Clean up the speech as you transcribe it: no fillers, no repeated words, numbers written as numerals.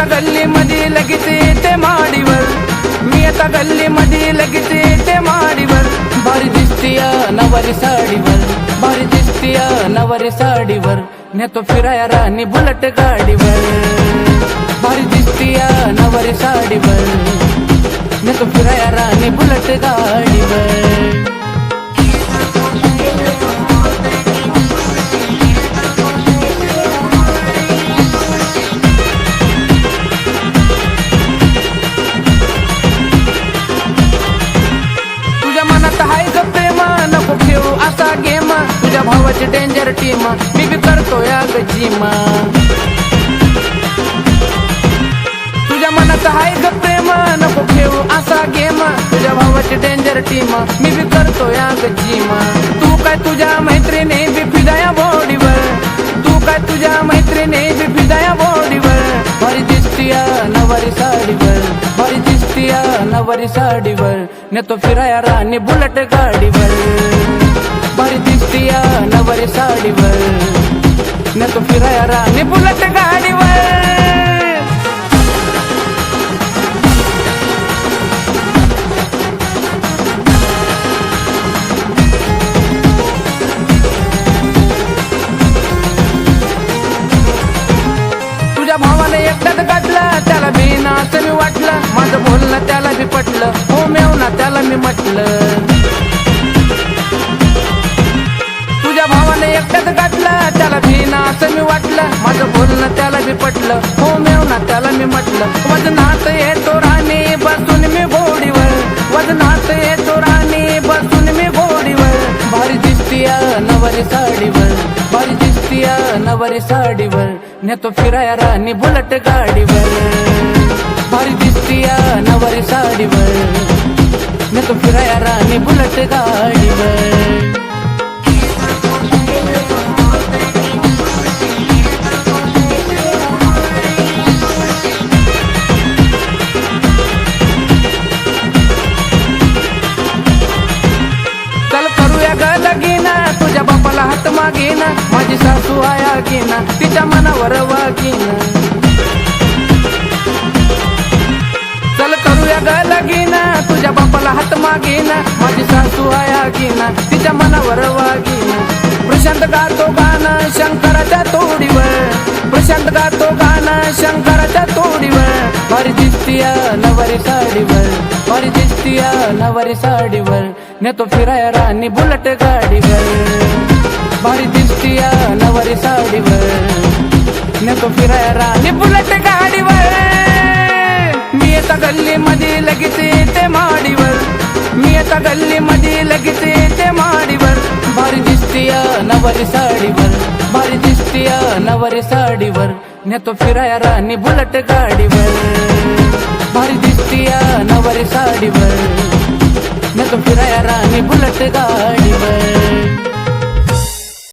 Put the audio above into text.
आता गल्ली मध्ये लगेच येते माडीवर, मी आता गल्ली मध्ये लगेच येते माडीवर. भारी दिसतीया नवारी साडीवर, भारी दिसतीया नवारी साडीवर, नेतो फिराया राणी बुलेट गाडीवर. भारी दिसतीया नवारी साडीवर, नेतो फिराया राणी बुलेट गाडीवर. हाय ग प्रेम नको खेळू असा गेम, तुझ्या भावाची डेंजर टीम मी बी करतो या ग जिम. तुझ्या मनात हाय ग प्रेम नको खेळू असा गेम, तुझ्या भावाची डेंजर टीम मी बी करतो या ग जिम. तू काय तुझ्या मैत्रिणी बी फिदाया बॉडीवर, तू काय तुझ्या मैत्रिणी बी फिदाया बॉडीवर. भारी दिसतीया नवारी साडीवर, भारी दिसतीया नवारी साडीवर, नेतो फिराया राणी बुलेट गाडीवर. भारी दिसतीया नवारी साडीवर, नेतो फिराया राणी बुलेट गाडीवर. तुझ्या भावाने एकट्यात गाठलं, त्याला बिनाचं मी वाटलं, माझं बोलणं त्याला बी पटलं, हो मेवना त्याला मी म्हटलं. तुझ्या भावाने एकट्यात गाठलं, त्याला बिनाचं मी वाटलं, माझं बोलणं त्याला बी पटलं, हो मेवना त्याला मी म्हटलं. वजनात येतो राणी बसून मी घोडीवर, वजनात येतो राणी बसून मी घोडीवर. भारी दिसतीया नवारी साडीवर, भारी दिसतीया नवारी साडीवर, नेतो फिराया राणी बुलेट गाडीवर. भारी दिसतीया नवारी साडीवर, नेतो फिराया राणी बुलेट गाडीवर. चल करूया ग लगीना, तुझ्या बापाला हात मागेना, माझी सासू आया घेना, तिच्या मनावर वागीना. चल करूया ग लगीना, तुझ्या बापाला हात मागेना, माझी सासू आया घेना, तिच्या मनावर वागीना. प्रशांत गातो गाणं शंकराच्या तोडीवर, प्रशांत गातो गाणं शंकराच्या तोडीवर. भारी दिसतीया नवारी साडीवर, भारी दिसतीया नवारी साडीवर, नेतो फिराया राणी बुलेट गाडीवर. भारी दिसतीया नवारी साडीवर, नेतो फिराया राणी बुलेट गाडीवर. मी आता गल्ली मध्ये लगेच येते माडीवर, मी आता गल्ली मध्ये लगेच येते माडीवर. भारी दिसतीया नवारी साडीवर, भारी दिसतीया नवारी साडीवर, नेतो फिराया राणी बुलेट गाडीवर. भारी दिसतीया नवारी साडीवर, नेतो फिराया राणी बुलेट गाडीवर.